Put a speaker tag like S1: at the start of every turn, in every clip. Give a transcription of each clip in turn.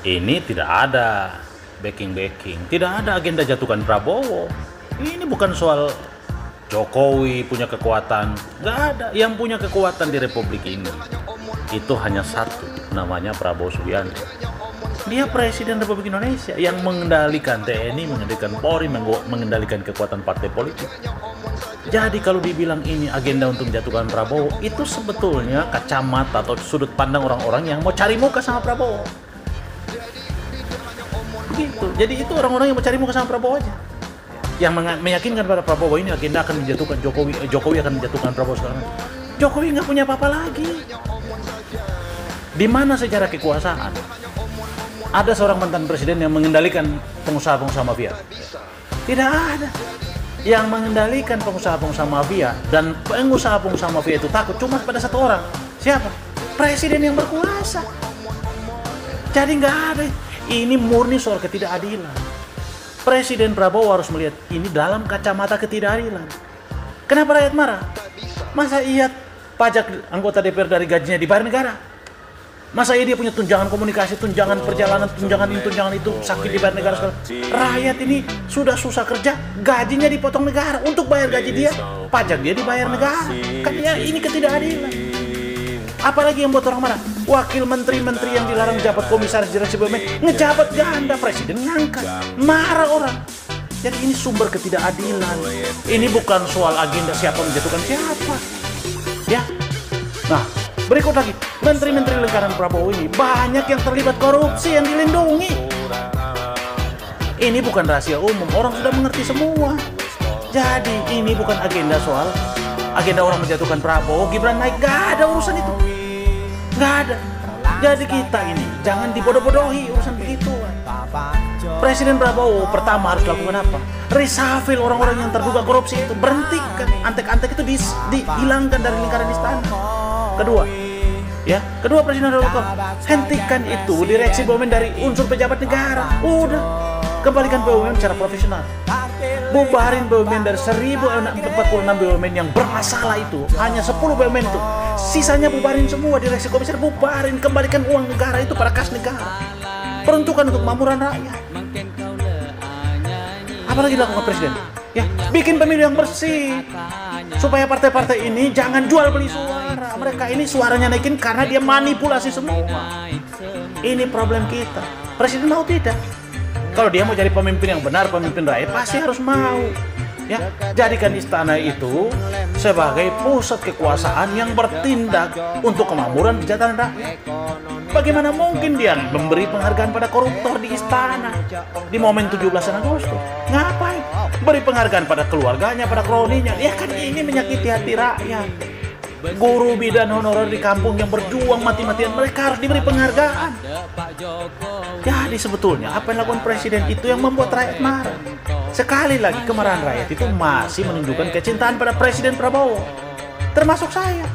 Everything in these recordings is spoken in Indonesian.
S1: Ini tidak ada backing, tidak ada agenda jatuhkan Prabowo. Ini bukan soal Jokowi punya kekuatan, nggak ada. Yang punya kekuatan di Republik ini itu hanya satu, namanya Prabowo Subianto. Dia Presiden Republik Indonesia yang mengendalikan TNI, mengendalikan Polri, mengendalikan kekuatan partai politik. Jadi kalau dibilang ini agenda untuk menjatuhkan Prabowo, itu sebetulnya kacamata atau sudut pandang orang-orang yang mau cari muka sama Prabowo. Begitu. Jadi itu orang-orang yang mau cari muka sama Prabowo aja. Yang meyakinkan pada Prabowo ini agenda akan menjatuhkan Jokowi, Jokowi akan menjatuhkan Prabowo sekarang. Jokowi nggak punya apa-apa lagi. Di mana sejarah kekuasaan ada seorang mantan presiden yang mengendalikan pengusaha-pengusaha mafia? Tidak ada. Yang mengendalikan pengusaha-pengusaha mafia dan pengusaha-pengusaha mafia itu takut cuma pada satu orang. Siapa? Presiden yang berkuasa. Jadi nggak ada. Ini murni soal ketidakadilan. Presiden Prabowo harus melihat ini dalam kacamata ketidakadilan. Kenapa rakyat marah? Masa iya pajak anggota DPR dari gajinya dibayar negara? Masa iya dia punya tunjangan komunikasi, tunjangan perjalanan, tunjangan ini, tunjangan itu, sakit dibayar negara sekarang? Rakyat ini sudah susah kerja, gajinya dipotong negara. Untuk bayar gaji dia, pajak dia dibayar negara. Kan ya ini ketidakadilan. Apalagi yang buat orang marah? Wakil menteri-menteri yang dilarang jabat komisaris direksi BUMN ngejabat ganda, presiden ngangkat. Marah orang. Jadi ini sumber ketidakadilan. Ini bukan soal agenda siapa menjatuhkan siapa. Ya. Nah, berikut lagi. Menteri-menteri lingkaran Prabowo ini banyak yang terlibat korupsi yang dilindungi. Ini bukan rahasia umum, orang sudah mengerti semua. Jadi ini bukan agenda soal agenda orang menjatuhkan Prabowo, Gibran naik, gak ada urusan itu. Gak ada. Jadi kita ini jangan dibodoh-bodohi urusan begitu. Presiden Prabowo pertama harus lakukan apa? Reshuffle orang-orang yang terduga korupsi itu, berhentikan. Antek-antek itu dihilangkan dari lingkaran istana. Kedua Presiden Prabowo hentikan itu direksi BUMN dari unsur pejabat negara. Udah, kembalikan BUMN secara profesional. Bubarin BUMN dari 1046 BUMN yang bermasalah itu, hanya 10 BUMN itu. Sisanya bubarin semua, direksi komisaris bubarin, kembalikan uang negara itu pada kas negara. Peruntukan untuk kemakmuran rakyat. Apalagi dilakukan Presiden? Ya, bikin pemilu yang bersih. Supaya partai-partai ini jangan jual beli suara. Mereka ini suaranya naikin karena dia manipulasi semua. Ini problem kita. Presiden mau tidak? Kalau dia mau jadi pemimpin yang benar, pemimpin rakyat, pasti harus mau. Ya, jadikan istana itu sebagai pusat kekuasaan yang bertindak untuk kemakmuran kesejahteraan rakyat. Bagaimana mungkin dia memberi penghargaan pada koruptor di istana di momen 17 Agustus? Ngapain? Beri penghargaan pada keluarganya, pada kroninya. Ya kan ini menyakiti hati rakyat. Guru bidan honorer di kampung yang berjuang mati-matian, mereka harus diberi penghargaan. Jadi sebetulnya apa yang dilakukan Presiden itu yang membuat rakyat marah. Sekali lagi kemarahan rakyat itu masih menunjukkan kecintaan pada Presiden Prabowo. Termasuk saya.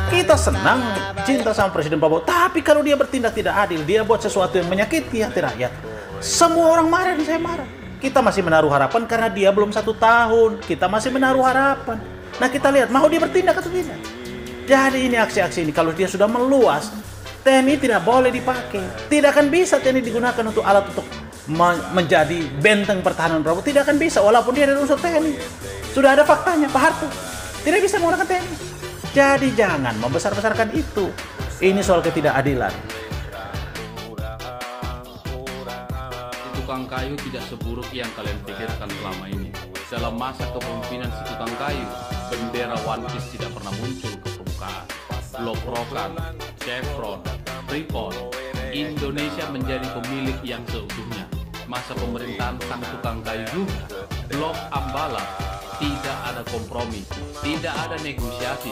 S1: Kita senang cinta sama Presiden Prabowo, tapi kalau dia bertindak tidak adil, dia buat sesuatu yang menyakiti hati rakyat, semua orang marah dan saya marah. Kita masih menaruh harapan karena dia belum 1 tahun. Kita masih menaruh harapan. Nah kita lihat, mau dia bertindak atau tidak? Jadi ini aksi-aksi ini kalau dia sudah meluas, TNI tidak boleh dipakai. Tidak akan bisa TNI digunakan untuk alat untuk menjadi benteng pertahanan Prabowo. Tidak akan bisa walaupun dia ada unsur TNI. Sudah ada faktanya, Pak Harto tidak bisa menggunakan TNI. Jadi jangan membesar-besarkan itu. Ini soal ketidakadilan.
S2: Tukang kayu tidak seburuk yang kalian pikirkan selama ini. Dalam masa kepemimpinan si tukang kayu, bendera One Piece tidak pernah muncul ke permukaan. Blok Rokan, Chevron, Freeport, Indonesia menjadi pemilik yang seutuhnya. Masa pemerintahan sang tukang kayu juga, Blok Ambala, tidak ada kompromi, tidak ada negosiasi.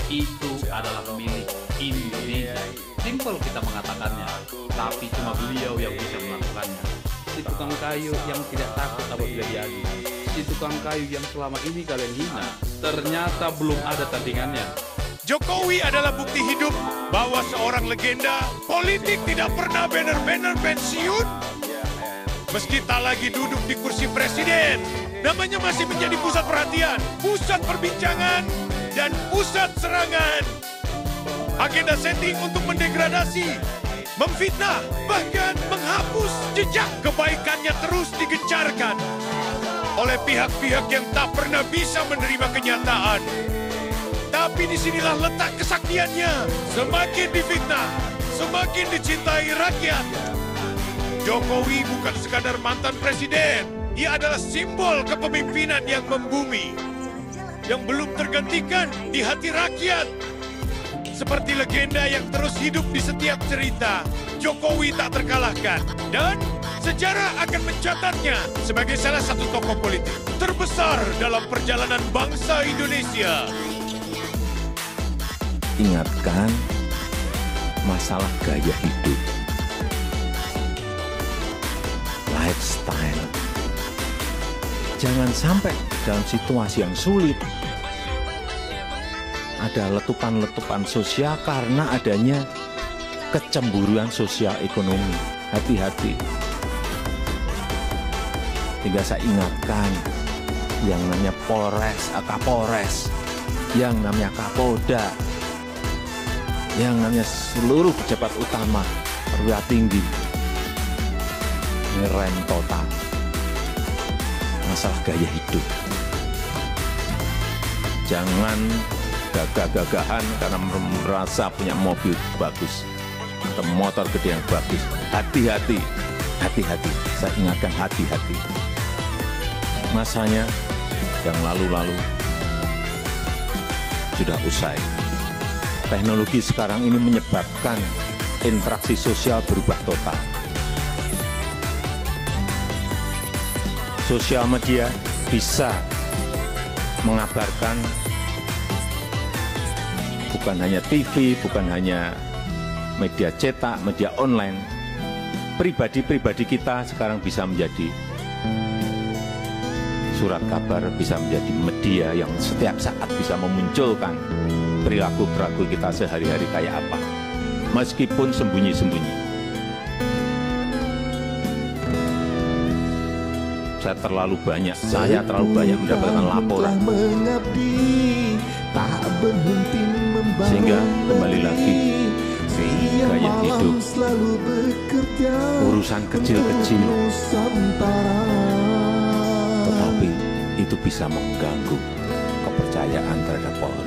S2: Itu adalah milik Indonesia. Simpel kita mengatakannya, tapi cuma beliau yang bisa melakukannya. Si tukang kayu yang tidak takut apabila diadu, si tukang kayu yang selama ini kalian hina, ternyata belum ada tandingannya.
S3: Jokowi adalah bukti hidup bahwa seorang legenda politik tidak pernah benar-benar pensiun. Meski tak lagi duduk di kursi presiden, namanya masih menjadi pusat perhatian, pusat perbincangan, dan pusat serangan. Agenda setting untuk mendegradasi, memfitnah, bahkan jejak kebaikannya terus digencarkan oleh pihak-pihak yang tak pernah bisa menerima kenyataan. Tapi disinilah letak kesaktiannya. Semakin difitnah, semakin dicintai rakyat. Jokowi bukan sekadar mantan presiden. Ia adalah simbol kepemimpinan yang membumi, yang belum tergantikan di hati rakyat. Seperti legenda yang terus hidup di setiap cerita, Jokowi tak terkalahkan. Dan sejarah akan mencatatnya sebagai salah satu tokoh politik terbesar dalam perjalanan bangsa Indonesia.
S4: Ingatkan masalah gaya hidup, lifestyle. Jangan sampai dalam situasi yang sulit ada letupan-letupan sosial karena adanya kecemburuan sosial ekonomi. Hati-hati. Hingga saya ingatkan yang namanya Polres, Kapolres, yang namanya Kapolda, yang namanya seluruh pejabat utama perwira tinggi, ini rem total masalah gaya hidup. Jangan gagah-gagahan karena merasa punya mobil bagus atau motor gede yang bagus. Hati-hati, hati-hati. Saya ingatkan hati-hati. Masanya yang lalu-lalu sudah usai. Teknologi sekarang ini menyebabkan interaksi sosial berubah total. Sosial media bisa mengabarkan bukan hanya TV, bukan hanya media cetak, media online. Pribadi-pribadi kita sekarang bisa menjadi surat kabar, bisa menjadi media yang setiap saat bisa memunculkan perilaku-perilaku kita sehari-hari kayak apa, meskipun sembunyi-sembunyi. Saya terlalu banyak mendapatkan laporan, sehingga kembali lagi gaya hidup, urusan kecil-kecil, tetapi itu bisa mengganggu kepercayaan terhadap Polri.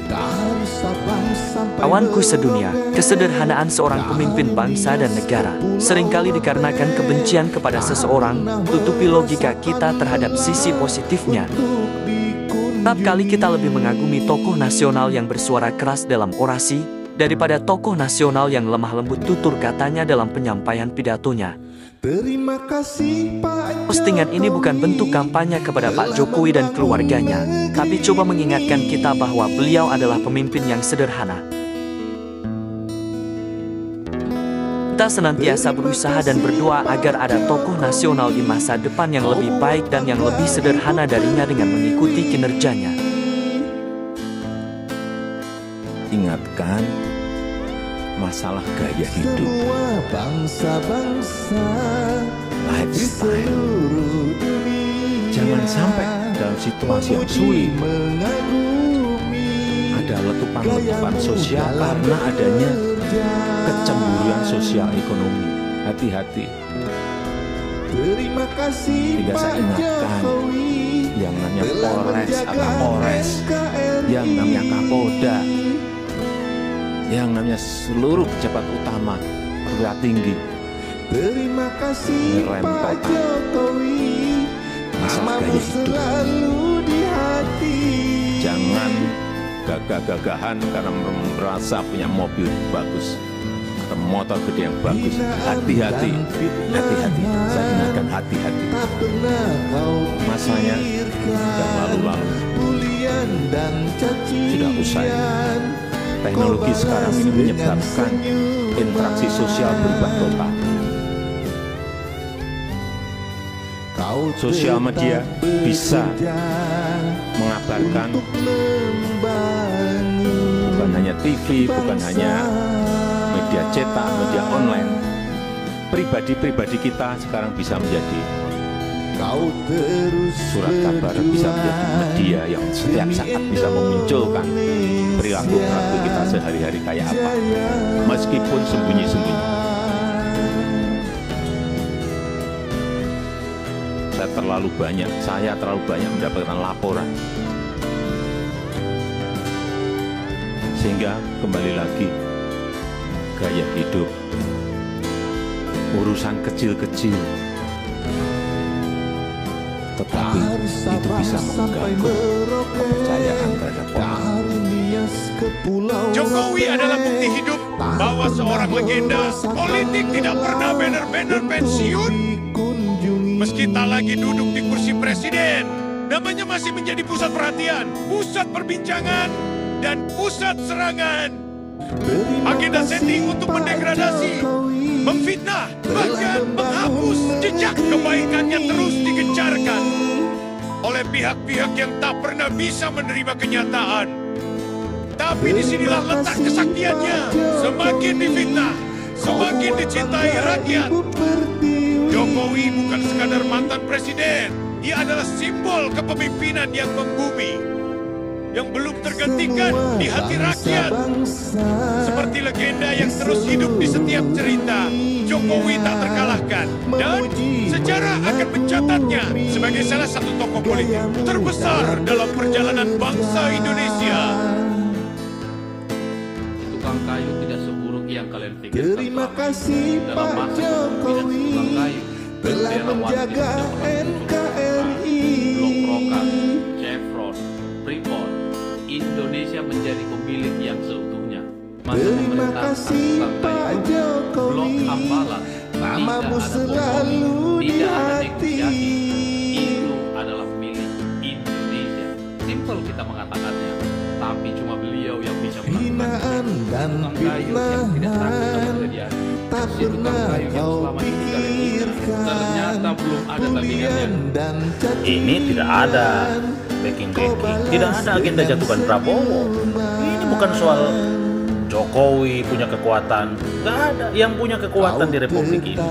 S5: Kawanku sedunia, kesederhanaan seorang pemimpin bangsa dan negara seringkali dikarenakan kebencian kepada seseorang, tutupi logika kita terhadap sisi positifnya. Setiap kali kita lebih mengagumi tokoh nasional yang bersuara keras dalam orasi daripada tokoh nasional yang lemah lembut tutur katanya dalam penyampaian pidatonya.
S6: Terima kasih Pak.
S5: Postingan ini bukan bentuk kampanye kepada Pak Jokowi dan keluarganya, tapi coba mengingatkan kita bahwa beliau adalah pemimpin yang sederhana. Kita senantiasa berusaha dan berdoa agar ada tokoh nasional di masa depan yang lebih baik dan yang lebih sederhana darinya dengan mengikuti kinerjanya.
S4: Ingatkan masalah gaya hidup, lifestyle. Jangan sampai dalam situasi yang sulit ada letupan-letupan sosial karena adanya kecemburuan sosial ekonomi. Hati-hati. Tidak saya ingatkan yang namanya Polres, Kapolres, yang namanya Kapolda, yang namanya seluruh pejabat utama perwira tinggi.
S6: Terima kasih Pak Jokowi,
S4: masalah gaya hidup. Jangan gagah-gagahan karena merasa punya mobil bagus atau motor gede yang bagus. Hati-hati, hati-hati. Saya ingatkan hati-hati. Masanya yang lalu-lalu sudah usai. Teknologi sekarang ini menyebabkan interaksi sosial berubah total. Sosial media bisa mengabarkan bukan hanya TV, bukan hanya media cetak, media online. Pribadi-pribadi kita sekarang bisa menjadi surat kabar, bisa menjadi media yang setiap saat bisa memunculkan perilaku-perilaku kita sehari-hari kayak apa, meskipun sembunyi-sembunyi. saya terlalu banyak mendapatkan laporan. Sehingga kembali lagi gaya hidup, urusan kecil-kecil, tetapi itu bisa mengganggu kepercayaan terhadap orang.
S3: Jokowi adalah bukti hidup bahwa seorang legenda politik tidak pernah banner-banner pensiun. Meski tak lagi duduk di kursi presiden, namanya masih menjadi pusat perhatian, pusat perbincangan, dan pusat serangan. Agenda setting untuk mendegradasi, memfitnah, bahkan menghapus jejak kebaikannya terus digencarkan oleh pihak-pihak yang tak pernah bisa menerima kenyataan. Tapi disinilah letak kesaktiannya. Semakin difitnah, semakin dicintai rakyat. Jokowi bukan sekadar mantan presiden, dia adalah simbol kepemimpinan yang membumi, yang belum tergantikan di hati rakyat. Seperti legenda yang terus hidup di setiap cerita, Jokowi tak terkalahkan. Dan sejarah akan mencatatnya sebagai salah satu tokoh politik terbesar dalam perjalanan bangsa Indonesia.
S2: Tukang kayu tidak seburuk yang kalian pikirkan.
S6: Terima kasih
S2: Dalam
S6: Pak
S2: masa kepemimpinan si tukang kayu,
S6: telah
S2: bendera
S6: menjaga NKRI.
S2: Blok Rokan, Chevron, Freeport, Indonesia menjadi pemilik yang seutuhnya. Masa
S6: Terima
S2: pemerintahan
S6: kasih
S2: tukang
S6: Pak
S2: kayu,
S6: Jokowi.
S2: Blok Hambalang,
S6: Namamu
S2: tidak ada
S6: selalu
S2: kompromi,
S6: di
S2: tidak ada
S6: hati.
S2: negosiasi. Itu adalah milik Indonesia. Simpel kita mengatakannya, tapi cuma beliau yang bisa
S6: Hinaan dan
S2: tukang kayu yang tidak takut sama kejadian.
S6: tak
S2: Si tukang
S6: pernah
S2: kayu yang
S6: kau
S2: selama ini kalian ingat,
S6: pikirkan.
S2: ternyata belum ada tandingannya.
S6: Pujian dan cacian.
S1: Ini tidak ada backing, tidak ada agenda jatuhkan Prabowo. Ini bukan soal Jokowi punya kekuatan, nggak ada. Yang punya kekuatan di Republik ini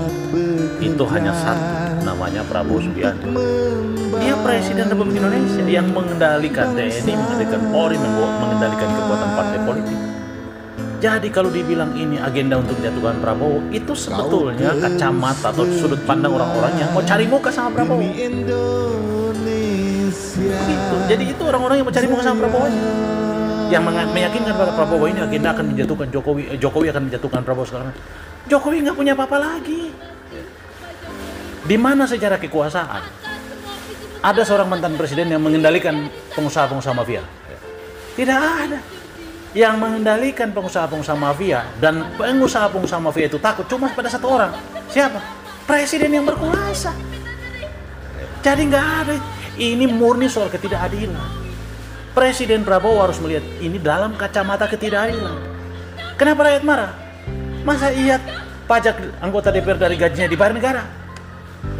S1: itu hanya satu, namanya Prabowo Subianto. Dia Presiden Republik Indonesia yang mengendalikan TNI, mengendalikan Polri, mengendalikan kekuatan partai politik. Jadi kalau dibilang ini agenda untuk menjatuhkan Prabowo, itu sebetulnya kacamata atau sudut pandang orang-orang yang mau cari muka sama Prabowo. Begitu. Jadi itu orang-orang yang mau cari muka sama Prabowo aja. Yang meyakinkan pada Prabowo ini agenda akan menjatuhkan Jokowi, Jokowi akan menjatuhkan Prabowo sekarang. Jokowi nggak punya apa-apa lagi. Di mana sejarah kekuasaan? Ada seorang mantan presiden yang mengendalikan pengusaha-pengusaha mafia. Tidak ada. Yang mengendalikan pengusaha-pengusaha mafia dan pengusaha-pengusaha mafia itu takut cuma pada satu orang. Siapa? Presiden yang berkuasa. Jadi nggak ada. Ini murni soal ketidakadilan. Presiden Prabowo harus melihat ini dalam kacamata ketidakadilan. Kenapa rakyat marah? Masa iya pajak anggota DPR dari gajinya dibayar negara?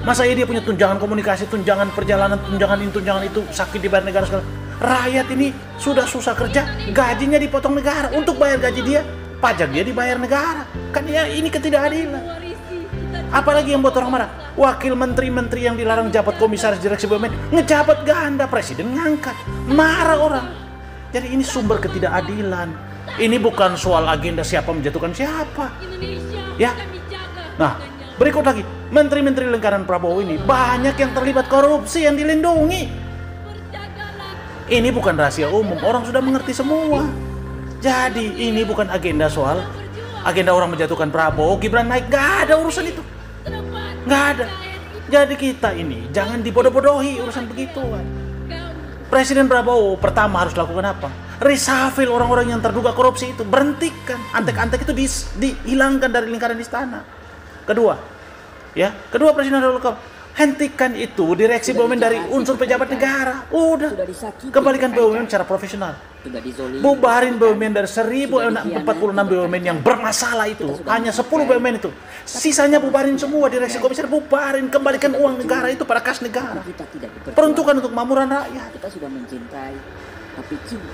S1: Masa iya dia punya tunjangan komunikasi, tunjangan perjalanan, tunjangan ini, tunjangan itu, sakit dibayar negara segala? Rakyat ini sudah susah kerja, gajinya dipotong negara. Untuk bayar gaji dia, pajak dia dibayar negara. Kan ya ini ketidakadilan. Apalagi yang buat orang marah, wakil menteri-menteri yang dilarang jabat komisaris direksi BUMN ngejabat ganda, presiden ngangkat, marah orang. Jadi ini sumber ketidakadilan. Ini bukan soal agenda siapa menjatuhkan siapa. Ya. Nah, berikut lagi, menteri-menteri lingkaran Prabowo ini banyak yang terlibat korupsi yang dilindungi. Ini bukan rahasia umum, orang sudah mengerti semua. Jadi ini bukan agenda soal agenda orang menjatuhkan Prabowo, Gibran naik, gak ada urusan itu. Nggak ada. Jadi kita ini jangan dibodoh-bodohi urusan begituan. Presiden Prabowo pertama harus lakukan apa? Reshuffle orang-orang yang terduga korupsi itu, berhentikan. Antek-antek itu dihilangkan dari lingkaran istana. Kedua, Presiden harus hentikan itu direksi BUMN dari unsur pejabat negara. Udah, kembalikan BUMN secara profesional. Bubarin BUMN dari 1046 BUMN yang bermasalah itu, hanya 10 BUMN itu. Sisanya bubarin semua, direksi komisaris bubarin, kembalikan uang negara itu pada kas negara. Peruntukan untuk makmuran rakyat.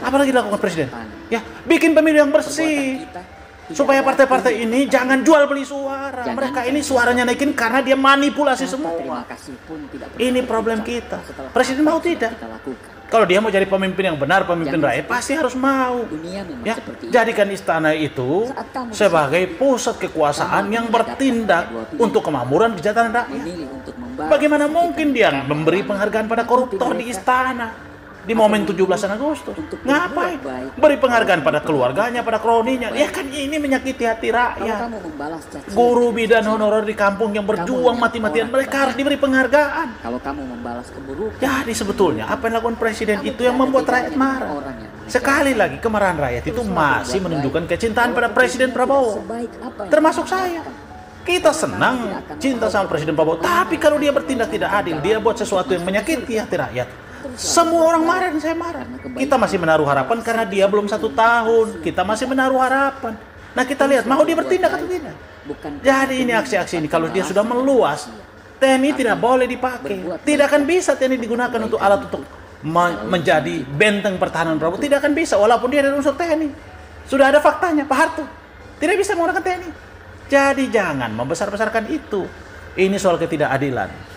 S1: Apalagi dilakukan presiden? Ya, bikin pemilu yang bersih. supaya partai-partai ini jangan jual beli suara. Mereka ini suaranya naikin karena dia manipulasi semua. Ini problem kita. Presiden mau tidak? Kalau dia mau jadi pemimpin yang benar, pemimpin rakyat, pasti harus mau. Ya, jadikan istana itu sebagai pusat kekuasaan yang bertindak untuk kemakmuran kesejahteraan rakyat. Bagaimana mungkin dia memberi penghargaan pada koruptor di istana? Di momen 17 Agustus, ngapain? Beri penghargaan pada keluarganya, pada kroninya. Ya kan ini menyakiti hati rakyat. Guru bidan honorer di kampung yang berjuang mati-matian, mereka harus diberi penghargaan.
S7: Kalau kamu membalas keburukan,
S1: jadi sebetulnya apa yang dilakukan presiden itu yang membuat rakyat marah. Sekali lagi kemarahan rakyat itu masih menunjukkan kecintaan pada Presiden Prabowo. Termasuk saya. Kita senang cinta sama Presiden Prabowo, tapi kalau dia bertindak tidak adil, dia buat sesuatu yang menyakiti hati rakyat, semua orang marah dan saya marah. Kita masih menaruh harapan karena dia belum 1 tahun. Kita masih menaruh harapan. Nah kita lihat, mau dia bertindak atau tidak? Jadi ini aksi-aksi ini, kalau dia sudah meluas, TNI tidak boleh dipakai. Tidak akan bisa TNI digunakan untuk alat untuk menjadi benteng pertahanan Prabowo. Tidak akan bisa, walaupun dia ada unsur TNI. Sudah ada faktanya, Pak Harto tidak bisa menggunakan TNI. Jadi jangan membesar-besarkan itu. Ini soal ketidakadilan.